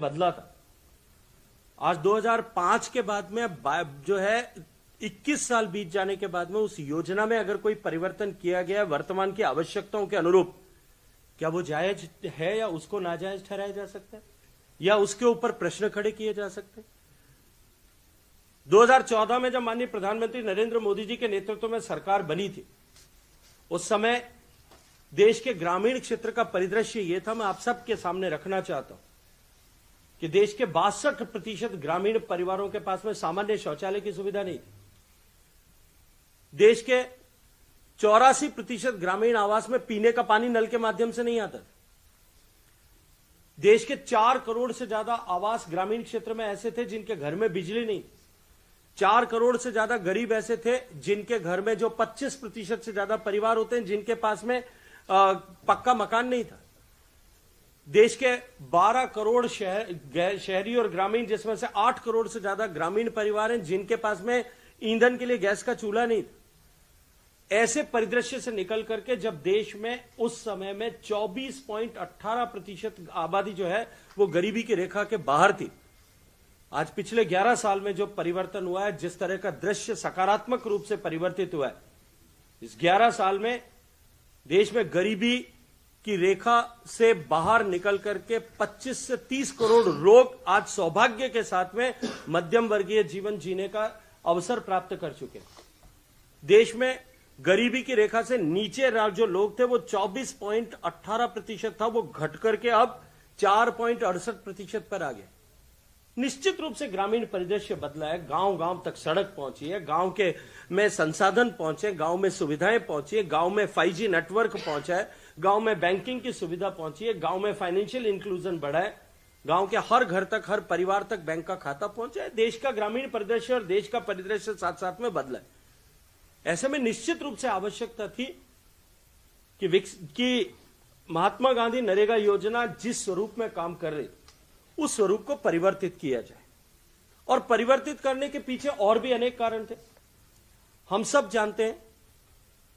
बदला था। आज 2005 के बाद में जो है 21 साल बीत जाने के बाद में उस योजना में अगर कोई परिवर्तन किया गया वर्तमान की आवश्यकताओं के अनुरूप, क्या वो जायज है या उसको नाजायज ठहराया जा सकता है या उसके ऊपर प्रश्न खड़े किए जा सकते हैं? 2014 में जब माननीय प्रधानमंत्री नरेंद्र मोदी जी के नेतृत्व में सरकार बनी थी, उस समय देश के ग्रामीण क्षेत्र का परिदृश्य यह था। मैं आप सबके सामने रखना चाहता हूं कि देश के 62% ग्रामीण परिवारों के पास में सामान्य शौचालय की सुविधा नहीं थी। देश के 84% ग्रामीण आवास में पीने का पानी नल के माध्यम से नहीं आता था। देश के 4 करोड़ से ज्यादा आवास ग्रामीण क्षेत्र में ऐसे थे जिनके घर में बिजली नहीं। 4 करोड़ से ज्यादा गरीब ऐसे थे जिनके घर में, जो 25% से ज्यादा परिवार होते हैं जिनके पास में पक्का मकान नहीं था। देश के 12 करोड़ शहरी और ग्रामीण, जिसमें से 8 करोड़ से ज्यादा ग्रामीण परिवार हैं जिनके पास में ईंधन के लिए गैस का चूल्हा नहीं था। ऐसे परिदृश्य से निकल करके जब देश में उस समय में 24.18% आबादी जो है वो गरीबी की रेखा के बाहर थी, आज पिछले 11 साल में जो परिवर्तन हुआ है, जिस तरह का दृश्य सकारात्मक रूप से परिवर्तित हुआ है, इस 11 साल में देश में गरीबी की रेखा से बाहर निकल करके 25 से 30 करोड़ लोग आज सौभाग्य के साथ में मध्यम वर्गीय जीवन जीने का अवसर प्राप्त कर चुके हैं। देश में गरीबी की रेखा से नीचे जो लोग थे वो 24.18% था, वो घट करके अब 4.68% पर आ गया। निश्चित रूप से ग्रामीण परिदृश्य बदला है। गांव गांव तक सड़क पहुंची है, गांव के में संसाधन पहुंचे, गांव में सुविधाएं पहुंची है, गांव में 5G नेटवर्क पहुंचा है, गांव में बैंकिंग की सुविधा पहुंची है, गांव में फाइनेंशियल इंक्लूजन बढ़ा है, गांव के हर घर तक, हर परिवार तक बैंक का खाता पहुंचा है। देश का ग्रामीण परिदृश्य और देश का परिदृश्य साथ साथ में बदला है। ऐसे में निश्चित रूप से आवश्यकता थी कि महात्मा गांधी नरेगा योजना जिस स्वरूप में काम कर रही उस स्वरूप को परिवर्तित किया जाए, और परिवर्तित करने के पीछे और भी अनेक कारण थे। हम सब जानते हैं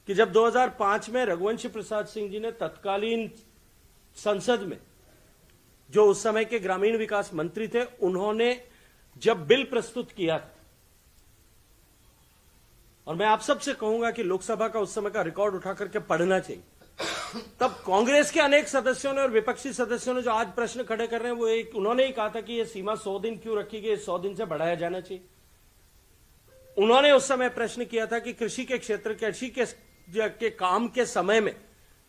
कि जब 2005 में रघुवंश प्रसाद सिंह जी ने तत्कालीन संसद में, जो उस समय के ग्रामीण विकास मंत्री थे, उन्होंने जब बिल प्रस्तुत किया था, और मैं आप सबसे कहूंगा कि लोकसभा का उस समय का रिकॉर्ड उठा करके पढ़ना चाहिए, तब कांग्रेस के अनेक सदस्यों ने और विपक्षी सदस्यों ने जो आज प्रश्न खड़े कर रहे हैं, वो उन्होंने ही कहा था कि यह सीमा 100 दिन क्यों रखी गई, 100 दिन से बढ़ाया जाना चाहिए। उन्होंने उस समय प्रश्न किया था कि कृषि के क्षेत्र, कृषि के काम के समय में,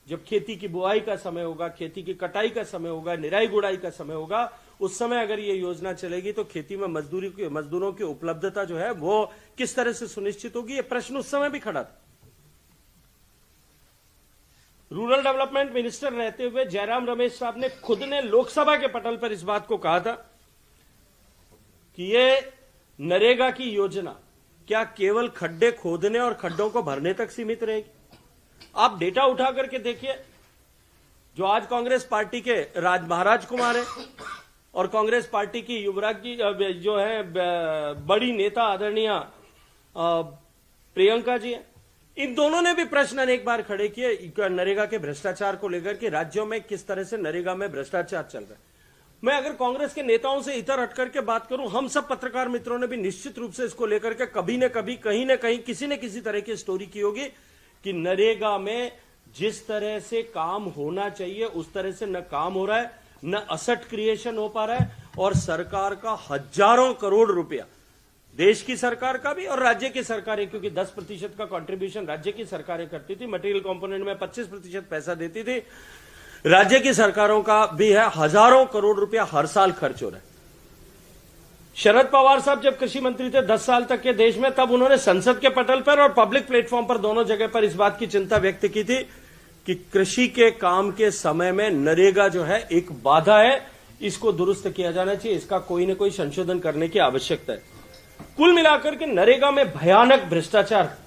जब खेती की बुआई का समय होगा, खेती की कटाई का समय होगा, निराई गुड़ाई का समय होगा, उस समय अगर ये योजना चलेगी तो खेती में मजदूरों की उपलब्धता जो है वो किस तरह से सुनिश्चित होगी। ये प्रश्न उस समय भी खड़ा था। रूरल डेवलपमेंट मिनिस्टर रहते हुए जयराम रमेश साहब ने खुद ने लोकसभा के पटल पर इस बात को कहा था कि ये नरेगा की योजना क्या केवल खड्डे खोदने और खड्डों को भरने तक सीमित रहेगी। आप डेटा उठा करके देखिए, जो आज कांग्रेस पार्टी के महाराज कुमार है और कांग्रेस पार्टी की युवराज जी जो है बड़ी नेता आदरणीय प्रियंका जी है, इन दोनों ने भी प्रश्न अनेक बार खड़े किए नरेगा के भ्रष्टाचार को लेकर कि राज्यों में किस तरह से नरेगा में भ्रष्टाचार चल रहा है। मैं अगर कांग्रेस के नेताओं से इधर हट करके बात करूं, हम सब पत्रकार मित्रों ने भी निश्चित रूप से इसको लेकर के कभी न कभी, कहीं न कहीं, किसी न किसी तरह की स्टोरी की होगी कि नरेगा में जिस तरह से काम होना चाहिए उस तरह से न काम हो रहा है, न असेट क्रिएशन हो पा रहा है, और सरकार का हजारों करोड़ रुपया, देश की सरकार का भी और राज्य की सरकारें, क्योंकि 10% का कंट्रीब्यूशन राज्य की सरकारें करती थी, मटेरियल कंपोनेंट में 25% पैसा देती थी, राज्य की सरकारों का भी है, हजारों करोड़ रुपया हर साल खर्च हो रहा है। शरद पवार साहब जब कृषि मंत्री थे 10 साल तक के देश में, तब उन्होंने संसद के पटल पर और पब्लिक प्लेटफॉर्म पर दोनों जगह पर इस बात की चिंता व्यक्त की थी कि कृषि के काम के समय में नरेगा जो है एक बाधा है, इसको दुरुस्त किया जाना चाहिए, इसका कोई न कोई संशोधन करने की आवश्यकता है। कुल मिलाकर के नरेगा में भयानक भ्रष्टाचार,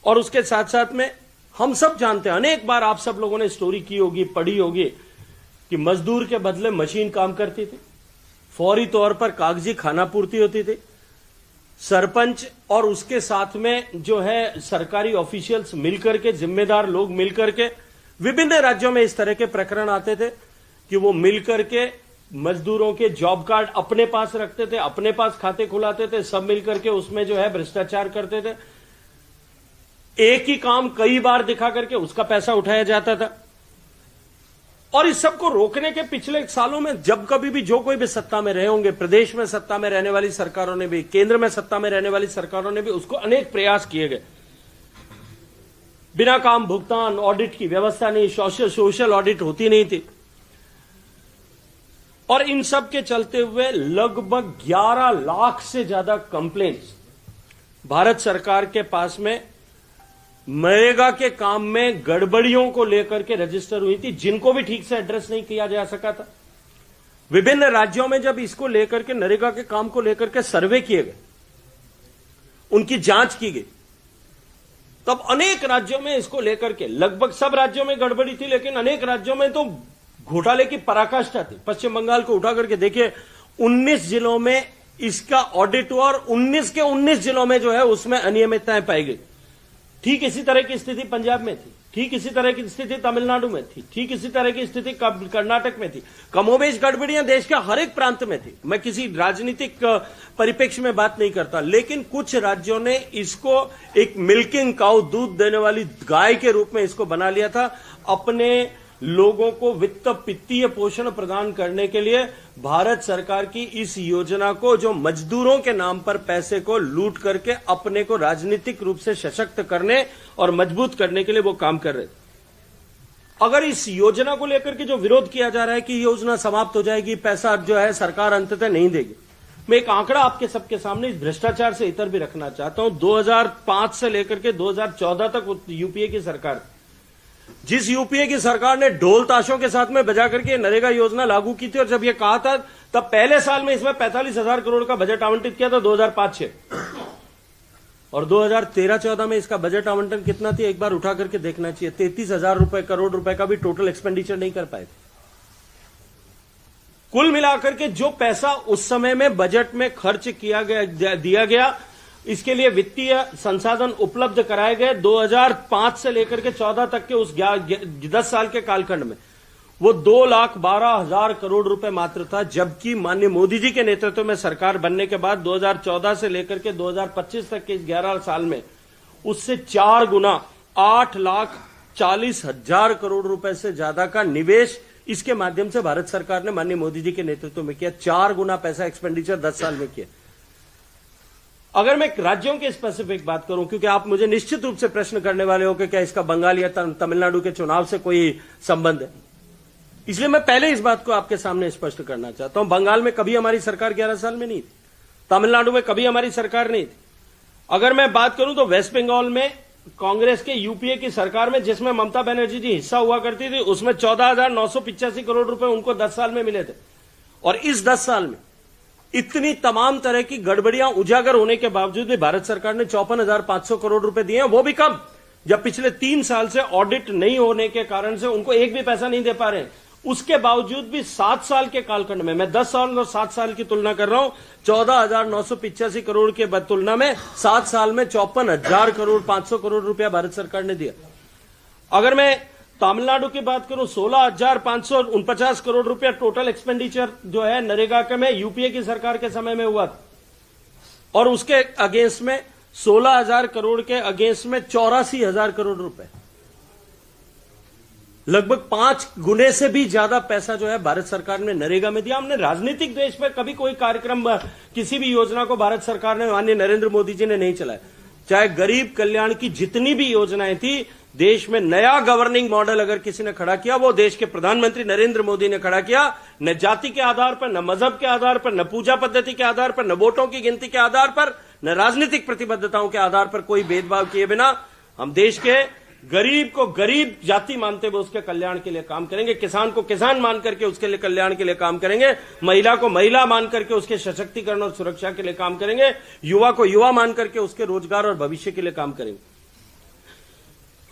और उसके साथ साथ में हम सब जानते हैं, अनेक बार आप सब लोगों ने स्टोरी की होगी, पढ़ी होगी कि मजदूर के बदले मशीन काम करती थी, फौरी तौर पर कागजी खानापूर्ति होती थी, सरपंच और उसके साथ में जो है सरकारी ऑफिशियल्स मिलकर के, जिम्मेदार लोग मिलकर के, विभिन्न राज्यों में इस तरह के प्रकरण आते थे कि वो मिलकर के मजदूरों के जॉब कार्ड अपने पास रखते थे, अपने पास खाते खुलाते थे, सब मिलकर के उसमें जो है भ्रष्टाचार करते थे। एक ही काम कई बार दिखा करके उसका पैसा उठाया जाता था। और इस सबको रोकने के पिछले सालों में जब कभी भी जो कोई भी सत्ता में रहे होंगे, प्रदेश में सत्ता में रहने वाली सरकारों ने भी, केंद्र में सत्ता में रहने वाली सरकारों ने भी उसको अनेक प्रयास किए गए। बिना काम भुगतान ऑडिट की व्यवस्था नहीं, सोशल ऑडिट होती नहीं थी। और इन सब के चलते हुए लगभग 11 लाख से ज्यादा कंप्लेंट्स भारत सरकार के पास में मनरेगा के काम में गड़बड़ियों को लेकर के रजिस्टर हुई थी, जिनको भी ठीक से एड्रेस नहीं किया जा सका था। विभिन्न राज्यों में जब इसको लेकर के नरेगा के काम को लेकर के सर्वे किए गए, उनकी जांच की गई, तब अनेक राज्यों में इसको लेकर के, लगभग सब राज्यों में गड़बड़ी थी, लेकिन अनेक राज्यों में तो घोटाले की पराकाष्ठा थी। पश्चिम बंगाल को उठा करके देखिए, 19 जिलों में इसका ऑडिट हुआ और 19 के 19 जिलों में जो है उसमें अनियमितताएं पाई गई। ठीक इसी तरह की स्थिति पंजाब में थी, ठीक इसी तरह की स्थिति तमिलनाडु में थी, ठीक इसी तरह की स्थिति कर्नाटक में थी। कमोबेश गड़बड़ियां देश के हर एक प्रांत में थी। मैं किसी राजनीतिक परिप्रेक्ष्य में बात नहीं करता, लेकिन कुछ राज्यों ने इसको एक मिल्किंग काउ, दूध देने वाली गाय के रूप में इसको बना लिया था। अपने लोगों को वित्तीय पोषण प्रदान करने के लिए भारत सरकार की इस योजना को, जो मजदूरों के नाम पर पैसे को लूट करके अपने को राजनीतिक रूप से सशक्त करने और मजबूत करने के लिए वो काम कर रहे थे। अगर इस योजना को लेकर के जो विरोध किया जा रहा है कि योजना समाप्त हो जाएगी, पैसा जो है सरकार अंततः नहीं देगी, मैं एक आंकड़ा आपके सबके सामने इस भ्रष्टाचार से इतर भी रखना चाहता हूं। 2005 से लेकर के 2014 तक यूपीए की सरकार, जिस यूपीए की सरकार ने ढोल ताशों के साथ में बजा करके नरेगा योजना लागू की थी, और जब यह कहा था तब पहले साल में इसमें 45,000 करोड़ का बजट आवंटित किया था 2005-06, और 2013-14 में इसका बजट आवंटन कितना थी एक बार उठा करके देखना चाहिए। 33,000 करोड़ रुपए का भी टोटल एक्सपेंडिचर नहीं कर पाए थे। कुल मिलाकर के जो पैसा उस समय में बजट में खर्च किया गया, दिया गया, इसके लिए वित्तीय संसाधन उपलब्ध कराए गए 2005 से लेकर के 14 तक के उस 10 साल के कालखंड में, वो 2,12,000 करोड़ रुपए मात्र था। जबकि माननीय मोदी जी के नेतृत्व में सरकार बनने के बाद 2014 से लेकर के 2025 तक के इस 11 साल में उससे 4 गुना 8,40,000 करोड़ रुपए से ज्यादा का निवेश इसके माध्यम से भारत सरकार ने माननीय मोदी जी के नेतृत्व में किया। 4 गुना पैसा एक्सपेंडिचर 10 साल में किया। अगर मैं राज्यों के स्पेसिफिक बात करूं, क्योंकि आप मुझे निश्चित रूप से प्रश्न करने वाले हो कि क्या इसका बंगाल या तमिलनाडु के चुनाव से कोई संबंध है, इसलिए मैं पहले इस बात को आपके सामने स्पष्ट करना चाहता हूं। बंगाल में कभी हमारी सरकार 11 साल में नहीं थी, तमिलनाडु में कभी हमारी सरकार नहीं थी। अगर मैं बात करूं तो वेस्ट बंगाल में कांग्रेस के यूपीए की सरकार में, जिसमें ममता बनर्जी जी हिस्सा हुआ करती थी, उसमें 14,985 करोड़ रुपए उनको 10 साल में मिले थे। और इस 10 साल में इतनी तमाम तरह की गड़बड़ियां उजागर होने के बावजूद भी भारत सरकार ने 54,500 करोड़ रुपए दिए हैं। वो भी कब? जब पिछले 3 साल से ऑडिट नहीं होने के कारण से उनको एक भी पैसा नहीं दे पा रहे। उसके बावजूद भी 7 साल के कालखंड में, मैं 10 साल और 7 साल की तुलना कर रहा हूं, 14,985 करोड़ के तुलना में 7 साल में 54,500 करोड़ रुपया भारत सरकार ने दिया। अगर मैं तमिलनाडु की बात करूं, 16,549 करोड़ रुपया टोटल एक्सपेंडिचर जो है नरेगा के में यूपीए की सरकार के समय में हुआ, और उसके अगेंस्ट में 16,000 करोड़ के अगेंस्ट में 84,000 करोड़ रुपए, लगभग 5 गुने से भी ज्यादा पैसा जो है भारत सरकार ने नरेगा में दिया। हमने राजनीतिक देश पर कभी कोई कार्यक्रम, किसी भी योजना को भारत सरकार ने, माननीय नरेंद्र मोदी जी ने नहीं चलाया। चाहे गरीब कल्याण की जितनी भी योजनाएं थी, देश में नया गवर्निंग मॉडल अगर किसी ने खड़ा किया, वो देश के प्रधानमंत्री नरेंद्र मोदी ने खड़ा किया। न जाति के आधार पर, न मजहब के आधार पर, न पूजा पद्धति के आधार पर, न वोटों की गिनती के आधार पर, न राजनीतिक प्रतिबद्धताओं के आधार पर कोई भेदभाव किए बिना हम देश के गरीब को गरीब जाति मानते हुए उसके कल्याण के लिए काम करेंगे। किसान को किसान मान करके उसके लिए कल्याण के लिए काम करेंगे। महिला को महिला मान करके उसके सशक्तिकरण और सुरक्षा के लिए काम करेंगे। युवा को युवा मान करके उसके रोजगार और भविष्य के लिए काम करेंगे।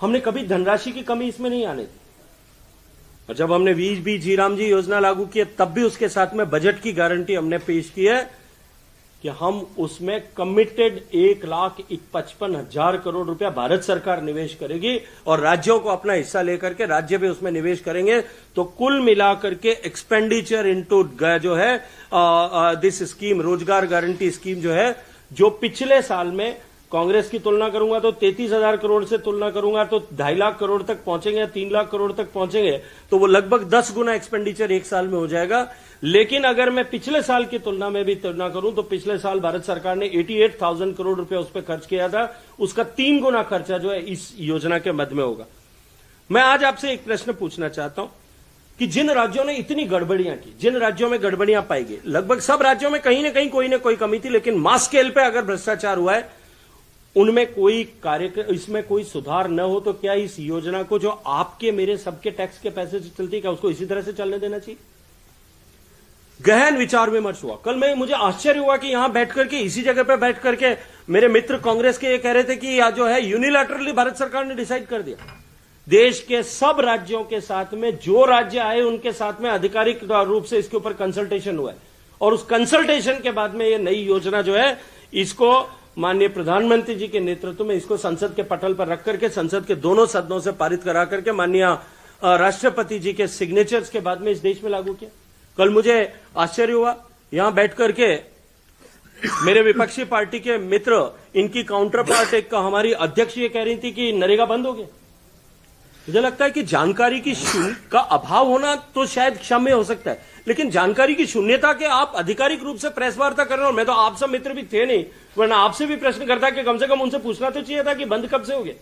हमने कभी धनराशि की कमी इसमें नहीं आने दी। और जब हमने वीज जी राम जी योजना लागू की, तब भी उसके साथ में बजट की गारंटी हमने पेश की है कि हम उसमें कमिटेड 1,55,000 करोड़ रुपया भारत सरकार निवेश करेगी और राज्यों को अपना हिस्सा लेकर के राज्य भी उसमें निवेश करेंगे। तो कुल मिलाकर के एक्सपेंडिचर इनटू जो है दिस स्कीम, रोजगार गारंटी स्कीम जो है, जो पिछले साल में कांग्रेस की तुलना करूंगा तो 33,000 करोड़ से तुलना करूंगा तो 2.5 लाख करोड़ तक पहुंचेंगे, 3 लाख करोड़ तक पहुंचेंगे, तो वो लगभग 10 गुना एक्सपेंडिचर एक साल में हो जाएगा। लेकिन अगर मैं पिछले साल की तुलना में भी तुलना करूं तो पिछले साल भारत सरकार ने 88,000 करोड़ रुपए उस पर खर्च किया था, उसका 3 गुना खर्चा जो है इस योजना के मद में होगा। मैं आज आपसे एक प्रश्न पूछना चाहता हूं कि जिन राज्यों ने इतनी गड़बड़ियां की, जिन राज्यों में गड़बड़ियां पाई गई, लगभग सब राज्यों में कहीं ना कोई कमी थी, लेकिन मास स्केल पे अगर भ्रष्टाचार हुआ है, उनमें कोई कार्यक्रम, इसमें कोई सुधार न हो तो क्या इस योजना को, जो आपके मेरे सबके टैक्स के पैसे से चलती है, क्या उसको इसी तरह से चलने देना चाहिए? गहन विचार विमर्श हुआ। कल मुझे आश्चर्य हुआ कि यहां बैठ करके, इसी जगह पर बैठ करके मेरे मित्र कांग्रेस के ये कह रहे थे कि यह जो है यूनिलैटरली भारत सरकार ने डिसाइड कर दिया। देश के सब राज्यों के साथ में, जो राज्य आए उनके साथ में आधिकारिक रूप से इसके ऊपर कंसल्टेशन हुआ है और उस कंसल्टेशन के बाद में ये नई योजना जो है, इसको माननीय प्रधानमंत्री जी के नेतृत्व में इसको संसद के पटल पर रख करके संसद के दोनों सदनों से पारित करा करके माननीय राष्ट्रपति जी के सिग्नेचर्स के बाद में इस देश में लागू किया। कल मुझे आश्चर्य हुआ, यहां बैठ करके मेरे विपक्षी पार्टी के मित्र, इनकी काउंटर पार्ट एक हमारी अध्यक्ष ये कह रही थी कि नरेगा बंद हो गया। मुझे लगता है कि जानकारी की का अभाव होना तो शायद क्षम्य हो सकता है, लेकिन जानकारी की शून्यता के आप आधिकारिक रूप से प्रेस वार्ता कर रहे हो। मैं तो आप सब मित्र भी थे नहीं, वरना आपसे भी प्रश्न करता कि कम से कम उनसे पूछना तो चाहिए था कि बंद कब से हो गया।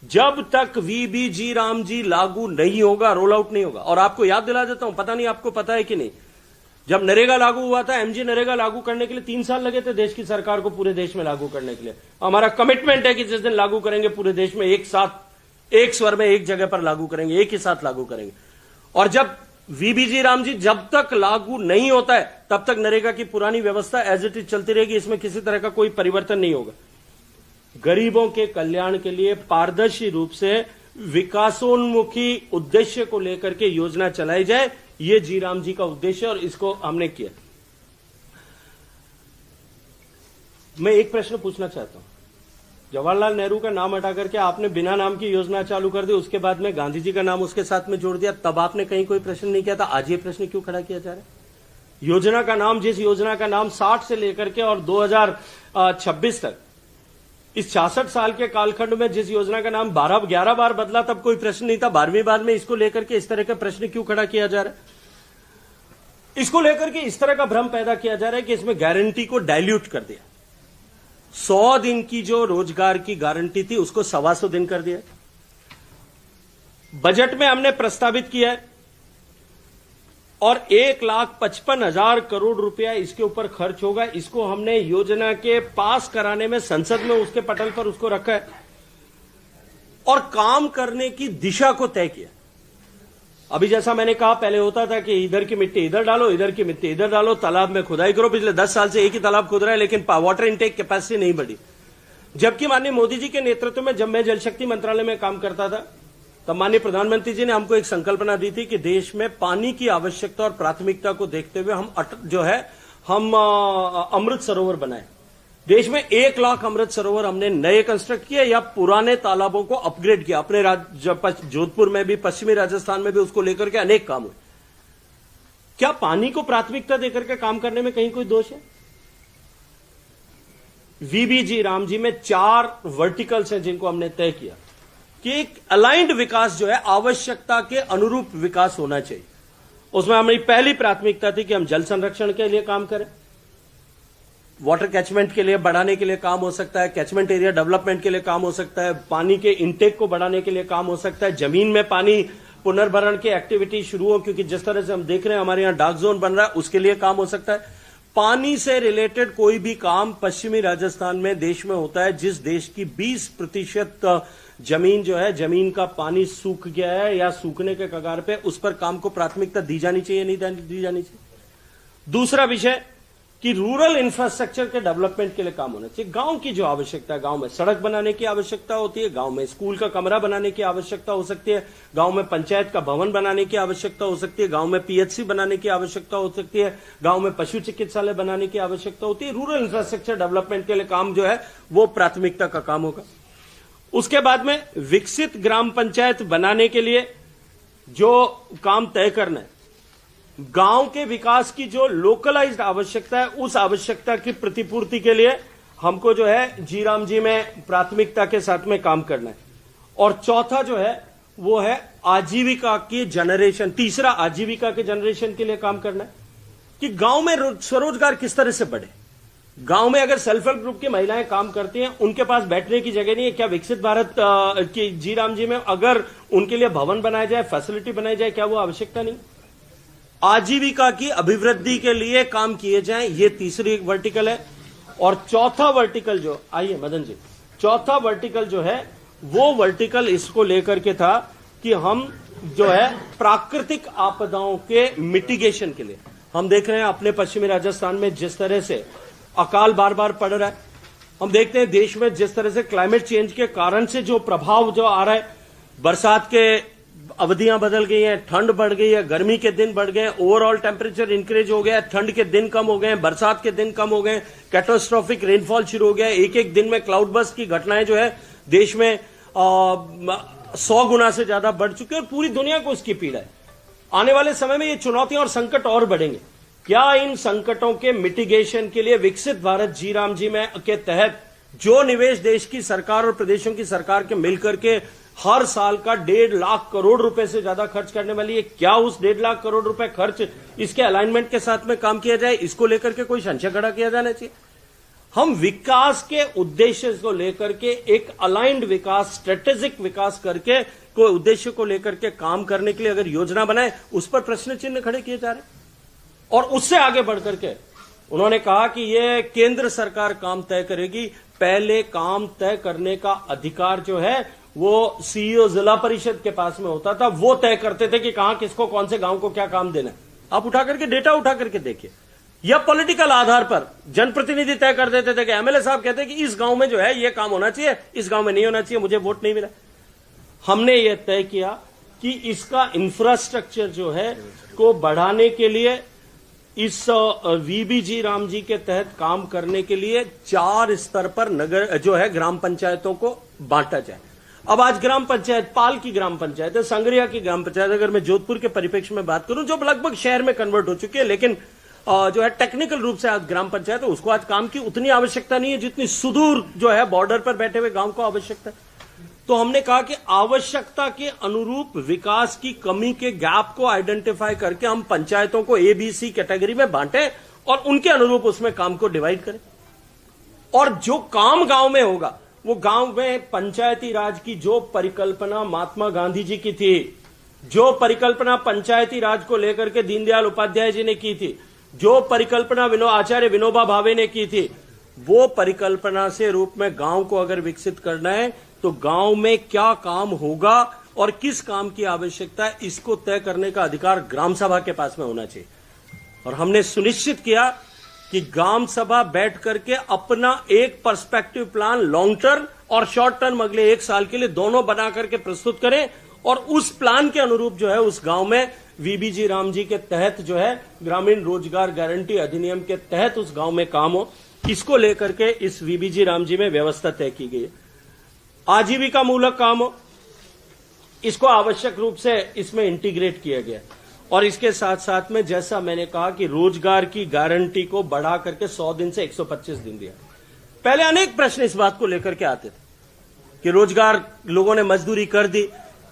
जब तक वीबीजी रामजी लागू नहीं होगा, रोल आउट नहीं होगा। और आपको याद दिला देता हूं, पता नहीं आपको पता है कि नहीं, जब नरेगा लागू हुआ था, एमजी नरेगा लागू करने के लिए 3 साल लगे थे देश की सरकार को पूरे देश में लागू करने के लिए। हमारा कमिटमेंट है कि जिस दिन लागू करेंगे पूरे देश में एक साथ, एक स्वर में, एक जगह पर लागू करेंगे, एक ही साथ लागू करेंगे। और जब वीबीजी रामजी जब तक लागू नहीं होता है, तब तक नरेगा की पुरानी व्यवस्था एज इट इज चलती रहेगी, इसमें किसी तरह का कोई परिवर्तन नहीं होगा। गरीबों के कल्याण के लिए पारदर्शी रूप से विकासोन्मुखी उद्देश्य को लेकर के योजना चलाई जाए, ये जी राम जी का उद्देश्य, और इसको हमने किया। मैं एक प्रश्न पूछना चाहता हूं, जवाहरलाल नेहरू का नाम हटा करके आपने बिना नाम की योजना चालू कर दी, उसके बाद में गांधी जी का नाम उसके साथ में जोड़ दिया, तब आपने कहीं कोई प्रश्न नहीं किया था। आज ये प्रश्न क्यों खड़ा किया जा रहा है? योजना का नाम, जिस योजना का नाम 60 से लेकर के और 2026 तक, इस 66 साल के कालखंड में जिस योजना का नाम 11 बार बदला, तब कोई प्रश्न नहीं था। 12वीं बार में इसको लेकर के इस तरह का प्रश्न क्यों खड़ा किया जा रहा है? इसको लेकर के इस तरह का भ्रम पैदा किया जा रहा है कि इसमें गारंटी को डाइल्यूट कर दिया। 100 दिन की जो रोजगार की गारंटी थी, उसको 125 दिन कर दिया। बजट में हमने प्रस्तावित किया है और 1,55,000 करोड़ रुपया इसके ऊपर खर्च होगा। इसको हमने योजना के पास कराने में संसद में उसके पटल पर उसको रखा है और काम करने की दिशा को तय किया। अभी जैसा मैंने कहा, पहले होता था कि इधर की मिट्टी इधर डालो, इधर की मिट्टी इधर डालो, तालाब में खुदाई करो। पिछले 10 साल से एक ही तालाब खुद रहा है, लेकिन वाटर इनटेक कैपेसिटी नहीं बढ़ी। जबकि माननीय मोदी जी के नेतृत्व में, जब मैं जल शक्ति मंत्रालय में काम करता था, तब माननीय प्रधानमंत्री जी ने हमको एक संकल्पना दी थी कि देश में पानी की आवश्यकता और प्राथमिकता को देखते हुए हम अमृत सरोवर बनाए। देश में 1 लाख अमृत सरोवर हमने नए कंस्ट्रक्ट किए या पुराने तालाबों को अपग्रेड किया। अपने जोधपुर में भी, पश्चिमी राजस्थान में भी उसको लेकर के अनेक काम हुए। क्या पानी को प्राथमिकता देकर के काम करने में कहीं कोई दोष है? वीबीजी रामजी में 4 वर्टिकल्स हैं जिनको हमने तय किया कि एक अलाइंड विकास जो है, आवश्यकता के अनुरूप विकास होना चाहिए। उसमें हमारी पहली प्राथमिकता थी कि हम जल संरक्षण के लिए काम करें, वाटर कैचमेंट के लिए बढ़ाने के लिए काम हो सकता है, कैचमेंट एरिया डेवलपमेंट के लिए काम हो सकता है, पानी के इंटेक को बढ़ाने के लिए काम हो सकता है, जमीन में पानी पुनर्भरण की एक्टिविटी शुरू हो, क्योंकि जिस तरह से हम देख रहे हैं हमारे यहां डार्क जोन बन रहा है, उसके लिए काम हो सकता है। पानी से रिलेटेड कोई भी काम पश्चिमी राजस्थान में देश में होता है, जिस देश की 20% जमीन जो है, जमीन का पानी सूख गया है या सूखने के कगार पे, उस पर काम को प्राथमिकता दी जानी चाहिए, नहीं दी जानी चाहिए। दूसरा विषय कि रूरल इंफ्रास्ट्रक्चर के डेवलपमेंट के लिए काम होना चाहिए। गांव की जो आवश्यकता है, गांव में सड़क बनाने की आवश्यकता होती है, गांव में स्कूल का कमरा बनाने की आवश्यकता हो सकती है, गांव में पंचायत का भवन बनाने की आवश्यकता हो सकती है, गांव में पीएचसी बनाने की आवश्यकता हो सकती है, गांव में पशु चिकित्सालय बनाने की आवश्यकता होती है। रूरल इंफ्रास्ट्रक्चर डेवलपमेंट के लिए काम जो है वो प्राथमिकता का काम होगा। उसके बाद में विकसित ग्राम पंचायत बनाने के लिए जो काम तय करना है, गांव के विकास की जो लोकलाइज्ड आवश्यकता है, उस आवश्यकता की प्रतिपूर्ति के लिए हमको जो है जीराम जी में प्राथमिकता के साथ में काम करना है। और चौथा जो है वो है आजीविका की जनरेशन, तीसरा आजीविका के जनरेशन के लिए काम करना है कि गांव में स्वरोजगार किस तरह से बढ़े। गांव में अगर सेल्फ हेल्प ग्रुप की महिलाएं काम करती हैं, उनके पास बैठने की जगह नहीं है, क्या विकसित भारत की जीराम जी में अगर उनके लिए भवन बनाया जाए, फैसिलिटी बनाई जाए, क्या वो आवश्यकता नहीं? आजीविका की अभिवृद्धि के लिए काम किए जाएं, ये तीसरी वर्टिकल है। और चौथा वर्टिकल जो, आइए मदन जी, चौथा वर्टिकल जो है वो वर्टिकल इसको लेकर के था कि हम जो है प्राकृतिक आपदाओं के मिटिगेशन के लिए, हम देख रहे हैं अपने पश्चिमी राजस्थान में जिस तरह से अकाल बार बार पड़ रहा है, हम देखते हैं देश में जिस तरह से क्लाइमेट चेंज के कारण से जो प्रभाव जो आ रहा है, बरसात के अवधियां बदल गई हैं, ठंड बढ़ गई है, गर्मी के दिन बढ़ गए, ओवरऑल टेम्परेचर इंक्रीज हो गया है, ठंड के दिन कम हो गए, बरसात के दिन कम हो गए, कैटास्ट्रोफिक रेनफॉल शुरू हो गया है, एक एक दिन में क्लाउड बर्स्ट की घटनाएं जो है देश में 100 गुना से ज्यादा बढ़ चुकी है और पूरी दुनिया को इसकी पीड़ा है। आने वाले समय में ये चुनौतियां और संकट और बढ़ेंगे। क्या इन संकटों के मिटिगेशन के लिए विकसित भारत जीराम जी में के तहत जो निवेश देश की सरकार और प्रदेशों की सरकार के मिलकर के हर साल का 1.5 लाख करोड़ रुपए से ज्यादा खर्च करने वाली है, क्या उस 1.5 लाख करोड़ रुपए खर्च इसके अलाइनमेंट के साथ में काम किया जाए, इसको लेकर के कोई संशय खड़ा किया जाना चाहिए। हम विकास के उद्देश्य को लेकर के एक अलाइंड विकास, स्ट्रेटेजिक विकास करके कोई उद्देश्य को लेकर के काम करने के लिए अगर योजना बनाए, उस पर प्रश्न चिन्ह खड़े किए जा रहे हैं। और उससे आगे बढ़कर के उन्होंने कहा कि यह केंद्र सरकार काम तय करेगी। पहले काम तय करने का अधिकार जो है वो सीईओ जिला परिषद के पास में होता था, वो तय करते थे कि कहां किसको कौन से गांव को क्या काम देना है। आप उठा करके डेटा उठा करके देखिए, या पॉलिटिकल आधार पर जनप्रतिनिधि तय कर देते थे कि एमएलए साहब कहते कि इस गांव में जो है ये काम होना चाहिए, इस गांव में नहीं होना चाहिए, मुझे वोट नहीं मिला। हमने ये तय किया कि इसका इंफ्रास्ट्रक्चर जो है को बढ़ाने के लिए इस वीबीजी राम जी के तहत काम करने के लिए 4 स्तर पर नगर जो है ग्राम पंचायतों को बांटा जाए। अब आज ग्राम पंचायत, पाल की ग्राम पंचायत है, संगरिया की ग्राम पंचायत, अगर मैं जोधपुर के परिप्रेक्ष्य में बात करूं, जो लगभग शहर में कन्वर्ट हो चुकी है, लेकिन जो है टेक्निकल रूप से आज ग्राम पंचायत है, उसको आज काम की उतनी आवश्यकता नहीं है जितनी सुदूर जो है बॉर्डर पर बैठे हुए गांव को आवश्यकता है। तो हमने कहा कि आवश्यकता के अनुरूप विकास की कमी के गैप को आइडेंटिफाई करके हम पंचायतों को ABC कैटेगरी में बांटें और उनके अनुरूप उसमें काम को डिवाइड करें। और जो काम गांव में होगा, वो गांव में पंचायती राज की जो परिकल्पना महात्मा गांधी जी की थी, जो परिकल्पना पंचायती राज को लेकर के दीनदयाल उपाध्याय जी ने की थी, जो परिकल्पना आचार्य विनोबा भावे ने की थी, वो परिकल्पना से रूप में गांव को अगर विकसित करना है तो गांव में क्या काम होगा और किस काम की आवश्यकता है, इसको तय करने का अधिकार ग्राम सभा के पास में होना चाहिए। और हमने सुनिश्चित किया कि ग्राम सभा बैठ करके अपना एक पर्सपेक्टिव प्लान लॉन्ग टर्म और शॉर्ट टर्म अगले 1 साल के लिए दोनों बना करके प्रस्तुत करें और उस प्लान के अनुरूप जो है उस गांव में वीबीजी राम जी के तहत जो है ग्रामीण रोजगार गारंटी अधिनियम के तहत उस गांव में काम हो। इसको लेकर के इस वीबीजी राम जी में व्यवस्था तय की गई है। आजीविका मूलक काम हो, इसको आवश्यक रूप से इसमें इंटीग्रेट किया गया और इसके साथ साथ में जैसा मैंने कहा कि रोजगार की गारंटी को बढ़ा करके 100 दिन से 125 दिन दिया। पहले अनेक प्रश्न इस बात को लेकर के आते थे कि रोजगार, लोगों ने मजदूरी कर दी,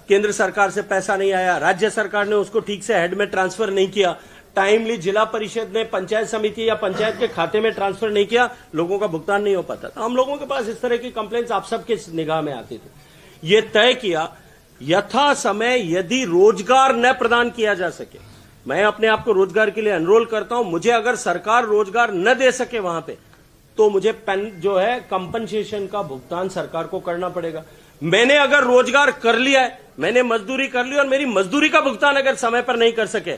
केंद्र सरकार से पैसा नहीं आया, राज्य सरकार ने उसको ठीक से हेड में ट्रांसफर नहीं किया, टाइमली जिला परिषद ने पंचायत समिति या पंचायत के खाते में ट्रांसफर नहीं किया, लोगों का भुगतान नहीं हो पाता था। हम लोगों के पास इस तरह की कंप्लेंट्स आप सबके निगाह में आती थी। ये तय किया यथा समय यदि रोजगार न प्रदान किया जा सके, मैं अपने आप को रोजगार के लिए एनरोल करता हूं, मुझे अगर सरकार रोजगार न दे सके वहां पे, तो मुझे जो है कंपनसेशन का भुगतान सरकार को करना पड़ेगा। मैंने अगर रोजगार कर लिया है, मैंने मजदूरी कर ली और मेरी मजदूरी का भुगतान अगर समय पर नहीं कर सके,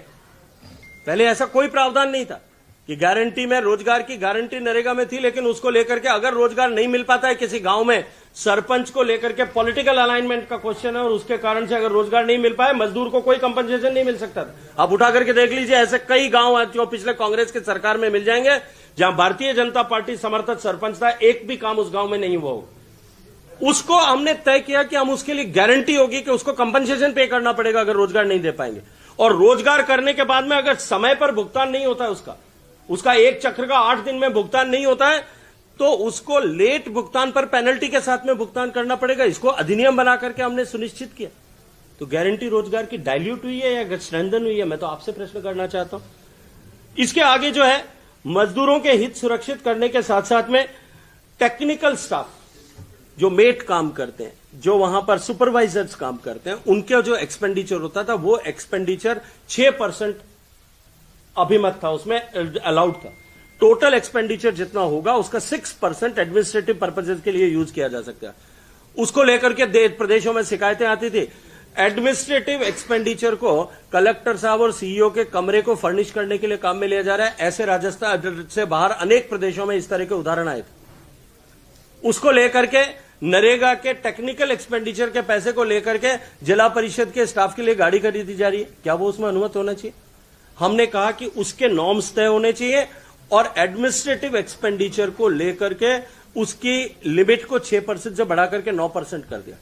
पहले ऐसा कोई प्रावधान नहीं था, कि गारंटी में रोजगार की गारंटी नरेगा में थी, लेकिन उसको लेकर के अगर रोजगार नहीं मिल पाता है किसी गांव में, सरपंच को लेकर के पॉलिटिकल अलाइनमेंट का क्वेश्चन है और उसके कारण से अगर रोजगार नहीं मिल पाए, मजदूर को कोई कंपनसेशन नहीं मिल सकता था। आप उठा करके देख लीजिए, ऐसे कई गांव हैं जो पिछले कांग्रेस की सरकार में मिल जाएंगे, जहां भारतीय जनता पार्टी समर्थित सरपंच था, एक भी काम उस गांव में नहीं हुआ होगा। उसको हमने तय किया कि हम उसके लिए गारंटी होगी कि उसको कंपनसेशन पे करना पड़ेगा अगर रोजगार नहीं दे पाएंगे, और रोजगार करने के बाद में अगर समय पर भुगतान नहीं होता है, उसका एक चक्र का 8 दिन में भुगतान नहीं होता है, तो उसको लेट भुगतान पर पेनल्टी के साथ में भुगतान करना पड़ेगा। इसको अधिनियम बना करके हमने सुनिश्चित किया। तो गारंटी रोजगार की डाइल्यूट हुई है या स्ट्रेंथन हुई है, मैं तो आपसे प्रश्न करना चाहता हूं। इसके आगे जो है, मजदूरों के हित सुरक्षित करने के साथ साथ में टेक्निकल स्टाफ जो मेट काम करते हैं, जो वहां पर सुपरवाइजर्स काम करते हैं, उनका जो एक्सपेंडिचर होता था, वो एक्सपेंडिचर 6% अभिमत था, उसमें अलाउड था। टोटल एक्सपेंडिचर जितना होगा उसका 6% एडमिनिस्ट्रेटिव पर्पसेज के लिए यूज किया जा सकता है। उसको लेकर के प्रदेशों में शिकायतें आती थी। एडमिनिस्ट्रेटिव एक्सपेंडिचर को कलेक्टर साहब और सीईओ के कमरे को फर्निश करने के लिए काम में लिया जा रहा है। ऐसे राजस्थान से बाहर अनेक प्रदेशों में इस तरह के उदाहरण आए थे। उसको लेकर के नरेगा के टेक्निकल एक्सपेंडिचर के पैसे को लेकर के जिला परिषद के स्टाफ के लिए गाड़ी खरीदी जा रही है, क्या वो उसमें अनुमत होना चाहिए? हमने कहा कि उसके नॉर्म्स तय होने चाहिए और एडमिनिस्ट्रेटिव एक्सपेंडिचर को लेकर के उसकी लिमिट को 6% से बढ़ा करके 9% कर दिया।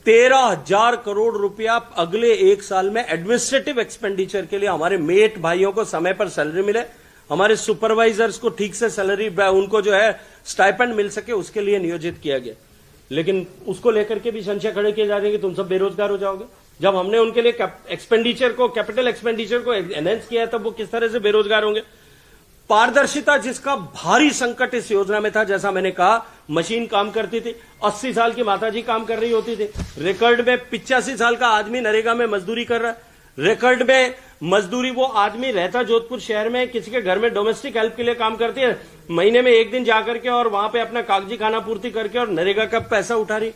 13,000 करोड़ रुपया अगले 1 साल में एडमिनिस्ट्रेटिव एक्सपेंडिचर के लिए हमारे मेट भाइयों को समय पर सैलरी मिले, हमारे सुपरवाइजर्स को ठीक से सैलरी, उनको जो है स्टाइपेंड मिल सके, उसके लिए नियोजित किया गया। लेकिन उसको लेकर के भी संशय खड़े किए जा रहे हैं कि तुम सब बेरोजगार हो जाओगे। जब हमने उनके लिए एक्सपेंडिचर को, कैपिटल एक्सपेंडिचर को एनहेंस किया, तब वो किस तरह से बेरोजगार होंगे? पारदर्शिता जिसका भारी संकट इस योजना में था, जैसा मैंने कहा, मशीन काम करती थी, 80 साल की माताजी काम कर रही होती थी, रिकॉर्ड में 85 साल का आदमी नरेगा में मजदूरी कर रहा है, रिकॉर्ड में मजदूरी वो आदमी रहता जोधपुर शहर में, किसी के घर में डोमेस्टिक हेल्प के लिए काम करती है, महीने में 1 दिन जाकर के और वहां पे अपना कागजी खाना पूर्ति करके और नरेगा का पैसा उठा रही।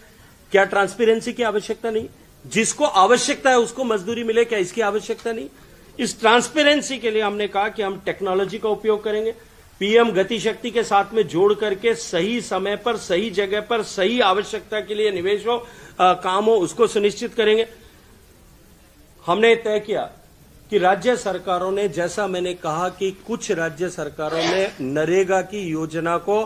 क्या ट्रांसपेरेंसी की आवश्यकता नहीं? जिसको आवश्यकता है उसको मजदूरी मिले, क्या इसकी आवश्यकता नहीं? इस ट्रांसपेरेंसी के लिए हमने कहा कि हम टेक्नोलॉजी का उपयोग करेंगे, पीएम गति शक्ति के साथ में जोड़ करके सही समय पर, सही जगह पर, सही आवश्यकता के लिए निवेश हो, काम हो, उसको सुनिश्चित करेंगे। हमने तय किया कि राज्य सरकारों ने, जैसा मैंने कहा कि कुछ राज्य सरकारों ने नरेगा की योजना को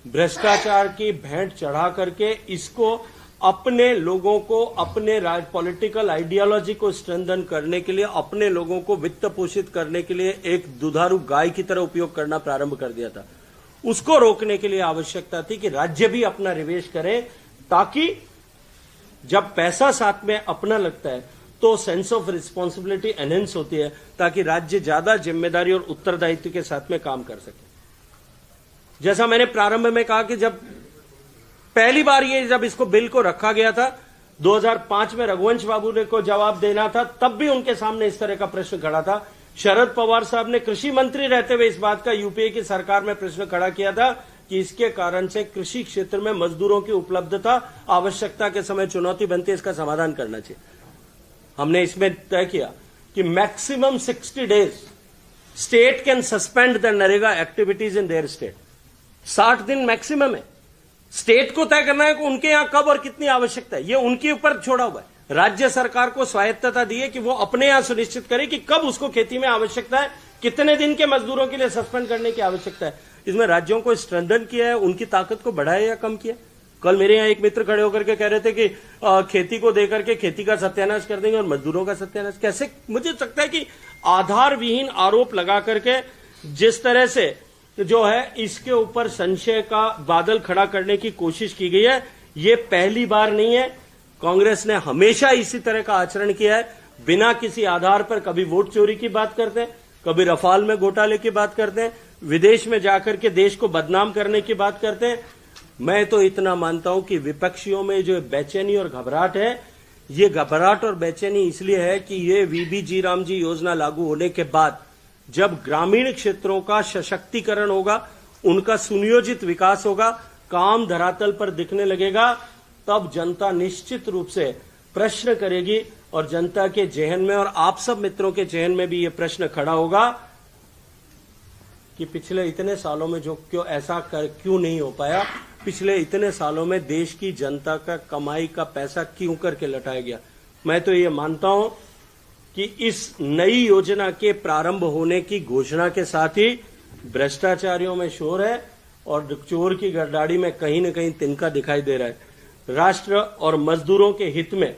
भ्रष्टाचार की भेंट चढ़ा करके इसको अपने लोगों को, अपने पॉलिटिकल आइडियोलॉजी को स्ट्रेंथन करने के लिए, अपने लोगों को वित्त पोषित करने के लिए एक दुधारू गाय की तरह उपयोग करना प्रारंभ कर दिया था। उसको रोकने के लिए आवश्यकता थी कि राज्य भी अपना निवेश करें, ताकि जब पैसा साथ में अपना लगता है तो सेंस ऑफ रिस्पॉन्सिबिलिटी एनहेंस होती है, ताकि राज्य ज्यादा जिम्मेदारी और उत्तरदायित्व के साथ में काम कर सके। जैसा मैंने प्रारंभ में कहा कि जब पहली बार जब इसको बिल को रखा गया था 2005 में, रघुवंश बाबू ने को जवाब देना था, तब भी उनके सामने इस तरह का प्रश्न खड़ा था। शरद पवार साहब ने कृषि मंत्री रहते हुए इस बात का यूपीए की सरकार में प्रश्न खड़ा किया था कि इसके कारण से कृषि क्षेत्र में मजदूरों की उपलब्धता आवश्यकता के समय चुनौती बनती है, इसका समाधान करना चाहिए। हमने इसमें तय किया कि maximum 60 days state can suspend the NREGA activities in their state. 60 दिन मैक्सिमम है। स्टेट को तय करना है कि उनके यहां कब और कितनी आवश्यकता है, ये उनके ऊपर छोड़ा हुआ है। राज्य सरकार को स्वायत्तता दी है कि वो अपने यहां सुनिश्चित करे कि कब उसको खेती में आवश्यकता है, कितने दिन के मजदूरों के लिए सस्पेंड करने की आवश्यकता है। इसमें राज्यों को स्ट्रेंथन किया है, उनकी ताकत को बढ़ाया या कम किया। कल मेरे यहां एक मित्र खड़े होकर के कह रहे थे कि खेती को देकर के खेती का सत्यानाश कर देंगे और मजदूरों का सत्यानाश कैसे? मुझे लगता है कि आधार विहीन आरोप लगा करके जिस तरह से जो है इसके ऊपर संशय का बादल खड़ा करने की कोशिश की गई है, ये पहली बार नहीं है। कांग्रेस ने हमेशा इसी तरह का आचरण किया है, बिना किसी आधार पर। कभी वोट चोरी की बात करते हैं, कभी रफाल में घोटाले की बात करते हैं, विदेश में जाकर के देश को बदनाम करने की बात करते हैं। मैं तो इतना मानता हूं कि विपक्षियों में जो बेचैनी और घबराहट है, ये घबराहट और बेचैनी इसलिए है कि ये वीबी जी राम जी योजना लागू होने के बाद जब ग्रामीण क्षेत्रों का सशक्तिकरण होगा, उनका सुनियोजित विकास होगा, काम धरातल पर दिखने लगेगा, तब जनता निश्चित रूप से प्रश्न करेगी और जनता के जहन में और आप सब मित्रों के जहन में भी ये प्रश्न खड़ा होगा कि पिछले इतने सालों में जो क्यों नहीं हो पाया, पिछले इतने सालों में देश की जनता का कमाई का पैसा क्यों करके लौटाया गया। मैं तो ये मानता हूं कि इस नई योजना के प्रारंभ होने की घोषणा के साथ ही भ्रष्टाचारियों में शोर है और चोर की गरदाड़ी में कहीं न कहीं तिनका दिखाई दे रहा है। राष्ट्र और मजदूरों के हित में,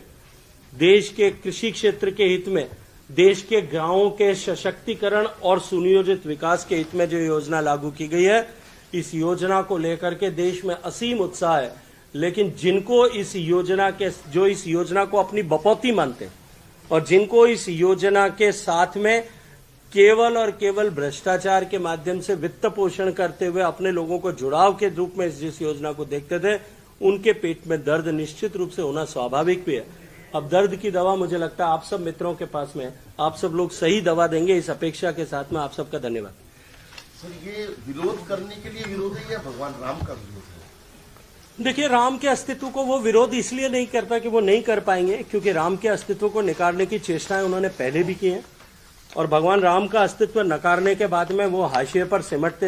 देश के कृषि क्षेत्र के हित में, देश के गांवों के सशक्तिकरण और सुनियोजित विकास के हित में जो योजना लागू की गई है, इस योजना को लेकर के देश में असीम उत्साह है। लेकिन जिनको इस योजना को अपनी बपौती मानते हैं और जिनको इस योजना के साथ में केवल और केवल भ्रष्टाचार के माध्यम से वित्त पोषण करते हुए अपने लोगों को जुड़ाव के रूप में जिस योजना को देखते थे, उनके पेट में दर्द निश्चित रूप से होना स्वाभाविक भी है। अब दर्द की दवा मुझे लगता है आप सब मित्रों के पास में, आप सब लोग सही दवा देंगे, इस अपेक्षा के साथ में आप सबका धन्यवाद। सर, ये विरोध करने के लिए विरोध है या भगवान राम का विरोध है? देखिए, राम के अस्तित्व को वो विरोध इसलिए नहीं करता कि वो नहीं कर पाएंगे, क्योंकि राम के अस्तित्व को नकारने की चेष्टाएं उन्होंने पहले भी की हैं और भगवान राम का अस्तित्व नकारने के बाद में वो हाशिए पर सिमटते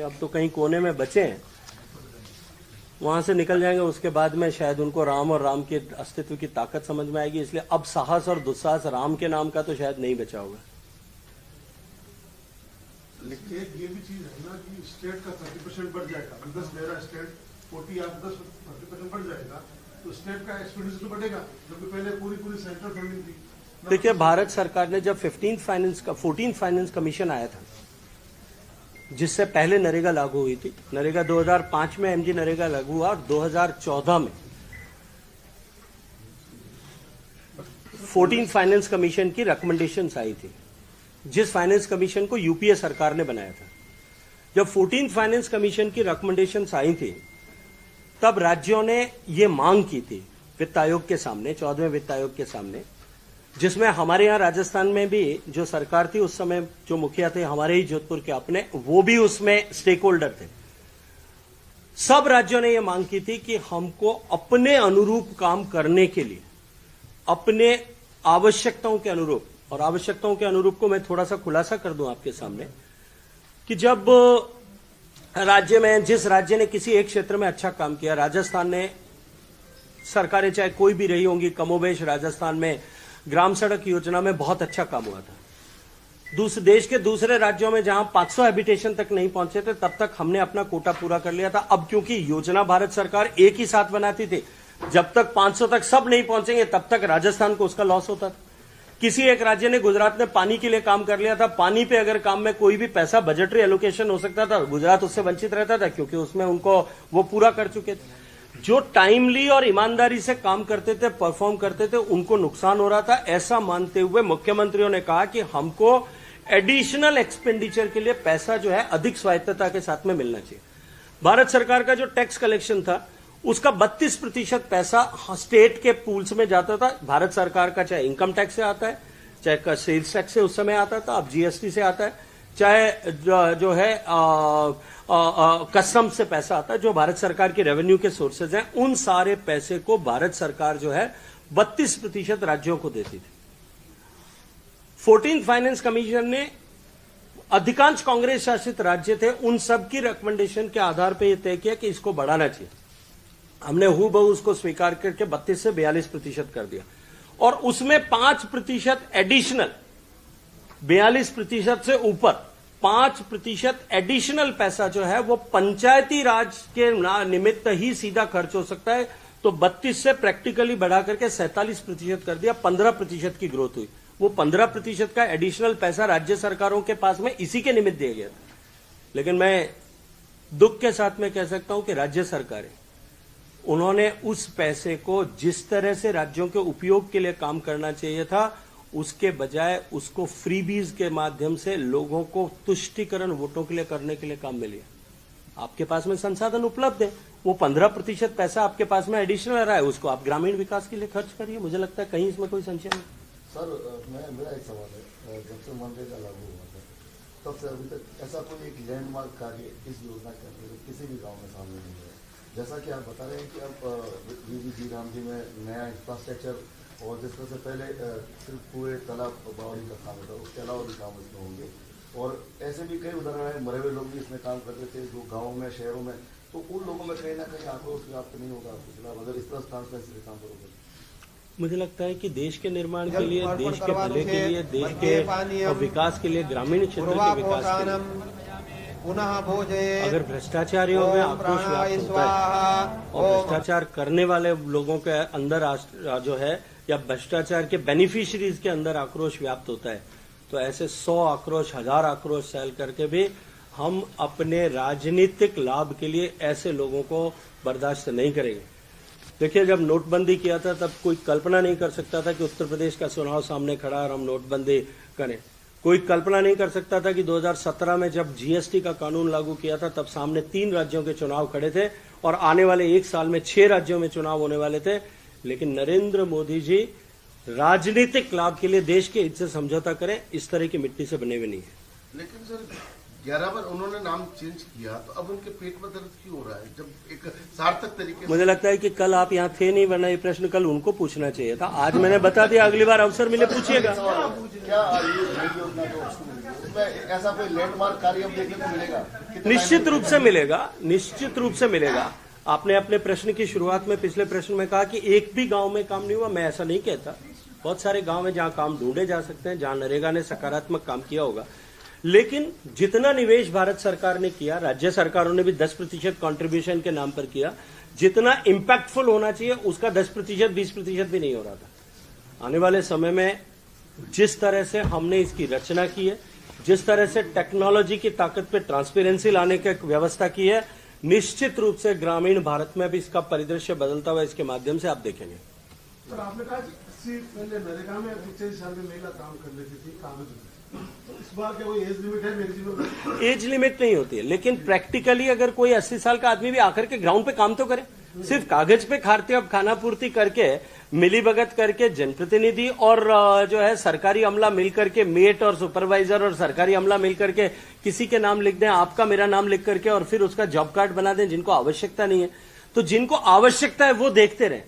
अब तो कहीं कोने में बचे हैं, वहां से निकल जाएंगे। उसके बाद में शायद उनको राम और राम के अस्तित्व की ताकत समझ में आएगी। इसलिए अब साहस और दुस्साहस राम के नाम का तो शायद नहीं बचा होगा। लेकिन ये भी चीज है ना कि स्टेट का 30% बढ़ जाएगा। 10 मेरा स्टेट 40 आप 10% बढ़ जाएगा तो स्टेट का एक्सपेंडिचर तो बढ़ेगा, जबकि पहले पूरी सेंट्रल फंडिंग थी। देखिए, भारत सरकार ने जब 14th फाइनेंस कमीशन आया था, जिससे पहले नरेगा लागू हुई थी, नरेगा 2005 में एमजी नरेगा लागू हुआ और 2014 में 14th फाइनेंस कमीशन की रिकमेंडेशंस आई थी, जिस फाइनेंस कमीशन को यूपीए सरकार ने बनाया था। जब 14th फाइनेंस कमीशन की रिकमेंडेशंस आई थी, तब राज्यों ने ये मांग की थी वित्त आयोग के सामने, 14वें वित्त आयोग के सामने, जिसमें हमारे यहां राजस्थान में भी जो सरकार थी उस समय, जो मुखिया थे हमारे ही जोधपुर के अपने, वो भी उसमें स्टेक होल्डर थे। सब राज्यों ने यह मांग की थी कि हमको अपने अनुरूप काम करने के लिए, अपने आवश्यकताओं के अनुरूप, और आवश्यकताओं के अनुरूप को मैं थोड़ा सा खुलासा कर दूं आपके सामने, कि जब राज्य में, जिस राज्य ने किसी एक क्षेत्र में अच्छा काम किया, राजस्थान ने, सरकारें चाहे कोई भी रही होंगी, कमोबेश राजस्थान में ग्राम सड़क योजना में बहुत अच्छा काम हुआ था। देश के दूसरे राज्यों में जहां 500 हैबिटेशन तक नहीं पहुंचे थे, तब तक हमने अपना कोटा पूरा कर लिया था। अब क्योंकि योजना भारत सरकार एक ही साथ बनाती थी, जब तक 500 तक सब नहीं पहुंचेंगे तब तक राजस्थान को उसका लॉस होता था। किसी एक राज्य ने, गुजरात ने पानी के लिए काम कर लिया था, पानी पे अगर काम में कोई भी पैसा बजटरी एलोकेशन हो सकता था, गुजरात उससे वंचित रहता था, क्योंकि उसमें उनको वो पूरा कर चुके थे। जो टाइमली और ईमानदारी से काम करते थे, परफॉर्म करते थे, उनको नुकसान हो रहा था। ऐसा मानते हुए मुख्यमंत्रियों ने कहा कि हमको एडिशनल एक्सपेंडिचर के लिए पैसा जो है अधिक स्वायत्तता के साथ में मिलना चाहिए। भारत सरकार का जो टैक्स कलेक्शन था, उसका 32% पैसा स्टेट के पूल्स में जाता था। भारत सरकार का चाहे इनकम टैक्स से आता है, चाहे सेल्स टैक्स से उस समय आता था, अब जीएसटी से आता है, चाहे जो है कस्टम से पैसा आता है, जो भारत सरकार के रेवेन्यू के सोर्सेज हैं, उन सारे पैसे को भारत सरकार जो है 32% राज्यों को देती थी। 14th फाइनेंस कमीशन ने, अधिकांश कांग्रेस शासित राज्य थे, उन सब की रिकमेंडेशन के आधार पर यह तय किया कि इसको बढ़ाना चाहिए। हमने हूबहू उसको स्वीकार करके 32 से 42% कर दिया और उसमें 5% एडिशनल, 42% से ऊपर 5% एडिशनल पैसा जो है वो पंचायती राज के निमित्त ही सीधा खर्च हो सकता है। तो 32 से प्रैक्टिकली बढ़ा करके 47% कर दिया, 15% की ग्रोथ हुई। वो 15% का एडिशनल पैसा राज्य सरकारों के पास में इसी के निमित्त दिया गया था। लेकिन मैं दुख के साथ में कह सकता हूं कि राज्य सरकारें, उन्होंने उस पैसे को जिस तरह से राज्यों के उपयोग के लिए काम करना चाहिए था, उसके बजाय उसको फ्रीबीज के माध्यम से लोगों को तुष्टीकरण वोटों के लिए करने के लिए काम में लिया। आपके पास में संसाधन उपलब्ध है, वो 15% पैसा आपके पास में एडिशनल आ रहा है, उसको आप ग्रामीण विकास के लिए खर्च करिए। मुझे लगता है कहीं इसमें कोई संशय नहीं। सर, मेरा एक सवाल है, जब से मनरेगा लागू हुआ था तब से अभी तक ऐसा कोई एक लैंडमार्क कार्य इस योजना के अंतर्गत किसी भी गाँव में सामने नहीं है। जैसा कि आप बता रहे हैं कि अब वीबी राम जी में नया इंफ्रास्ट्रक्चर, और जिस तरह से पहले सिर्फ कुएं, तालाब, बावड़ी का काम होता है, उसके अलावा भी काम इसमें होंगे, और ऐसे भी कई उदाहरण है, मरे हुए लोग भी इसमें काम करते थे जो गाँव में शहरों में, तो उन लोगों में कहीं ना कहीं आक्रोश व्याप्त नहीं होगा आपके खिलाफ अगर इस तरह ट्रांसपेरेंसी से काम करोगे? मुझे लगता है कि देश के निर्माण के लिए, देश के भले के लिए, देश के विकास के लिए, ग्रामीण क्षेत्र के विकास के लिए अगर भ्रष्टाचारियों में आक्रोश व्याप्त होता है और भ्रष्टाचार करने वाले लोगों के अंदर जो है या भ्रष्टाचार के बेनिफिशियरीज के अंदर आक्रोश व्याप्त होता है, तो ऐसे 100 आक्रोश, 1000 आक्रोश सहल करके भी हम अपने राजनीतिक लाभ के लिए ऐसे लोगों को बर्दाश्त नहीं करेंगे। देखिए, जब नोटबंदी किया था तब कोई कल्पना नहीं कर सकता था कि उत्तर प्रदेश का चुनाव सामने खड़ा है और हम नोटबंदी करें। कोई कल्पना नहीं कर सकता था कि 2017 में जब जीएसटी का कानून लागू किया था तब सामने 3 राज्यों के चुनाव खड़े थे और आने वाले 1 साल में 6 राज्यों में चुनाव होने वाले थे। लेकिन नरेंद्र मोदी जी राजनीतिक लाभ के लिए देश के हित से समझौता करें, इस तरह की मिट्टी से बने हुए नहीं है। लेकिन सर 11 बार उन्होंने नाम चेंज किया, तो अब उनके पेट में दर्द क्यों हो रहा है जब एक सार्थक तरीके से? मुझे लगता है कि कल आप यहाँ थे नहीं, वरना ये प्रश्न कल उनको पूछना चाहिए था। आज मैंने बता दिया, अगली बार अवसर मिले पूछिएगा। क्या योजना तो ऐसा कोई लैंडमार्क कार्य अब देखने को मिलेगा? निश्चित रूप से मिलेगा, निश्चित रूप से मिलेगा। आपने अपने प्रश्न की शुरुआत में, पिछले प्रश्न में कहा कि एक भी गांव में काम नहीं हुआ। मैं ऐसा नहीं कहता, बहुत सारे गांव हैं जहां काम ढूंढे जा सकते हैं, जहां नरेगा ने सकारात्मक काम किया होगा। लेकिन जितना निवेश भारत सरकार ने किया, राज्य सरकारों ने भी 10% कंट्रीब्यूशन के नाम पर किया, जितना इम्पैक्टफुल होना चाहिए उसका 10%, 20% भी नहीं हो रहा था। आने वाले समय में जिस तरह से हमने इसकी रचना की है, जिस तरह से टेक्नोलॉजी की ताकत पे ट्रांसपेरेंसी लाने की व्यवस्था की है, निश्चित रूप से ग्रामीण भारत में भी इसका परिदृश्य बदलता हुआ इसके माध्यम से आप देखेंगे। सर, आपने कहा 80 पहले नरेगा में 25 साल में महिला काम कर लेती थी कागज में, तो इस बार क्या कोई एज लिमिट है मैक्सिमम? एज लिमिट नहीं होती है, लेकिन प्रैक्टिकली अगर कोई 80 साल का आदमी भी आकर के ग्राउंड पे काम तो करे। सिर्फ कागज पे खाना पूर्ति करके, मिली भगत करके जनप्रतिनिधि और जो है सरकारी अमला मिलकर के, मेट और सुपरवाइजर और सरकारी अमला मिलकर के किसी के नाम लिख दें, आपका मेरा नाम लिख करके, और फिर उसका जॉब कार्ड बना दें जिनको आवश्यकता नहीं है। तो जिनको आवश्यकता है वो देखते रहे।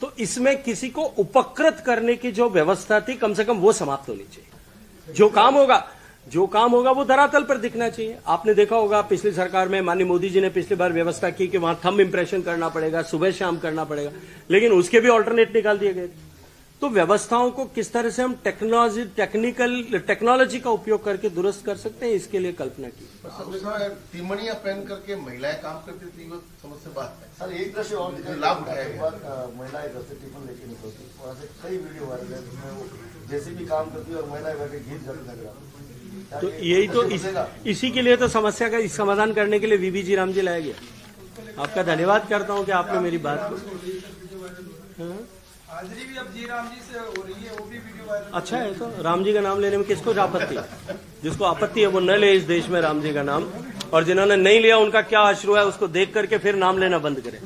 तो इसमें किसी को उपकृत करने की जो व्यवस्था थी, कम से कम वो समाप्त होनी चाहिए। जो काम होगा वो धरातल पर दिखना चाहिए। आपने देखा होगा पिछली सरकार में माननीय मोदी जी ने पिछली बार व्यवस्था की कि वहां थंब इंप्रेशन करना पड़ेगा, सुबह शाम करना पड़ेगा, लेकिन उसके भी ऑल्टरनेट निकाल दिए गए। तो व्यवस्थाओं को किस तरह से हम टेक्नोलॉजी का उपयोग करके दुरुस्त कर सकते हैं, इसके लिए कल्पना की। तिमणियां पहन करके महिलाएं काम करती थी, वो समझ बात है। सर, एक दृश्य और लाभ उठाया, महिलाएं घर से टिफिन लेके निकलती, और ऐसे कई वीडियो वायरल है जिसमें वो जैसे भी काम करती है और महिलाएं बैठे गीत लग तो यही तो इसी के लिए तो समस्या का समाधान करने के लिए वीबीजी राम जी लाया गया। आपका धन्यवाद करता हूं कि आपने मेरी बात को। हाजिरी भी अब जी राम जी से हो रही है, वो भी वीडियो वायरल। अच्छा है, तो राम जी का नाम लेने में किसको आपत्ति है? जिसको आपत्ति है वो न ले इस देश में राम जी का नाम, और जिन्होंने नहीं लिया उनका क्या अश्रु है उसको देख करके फिर नाम लेना बंद करें।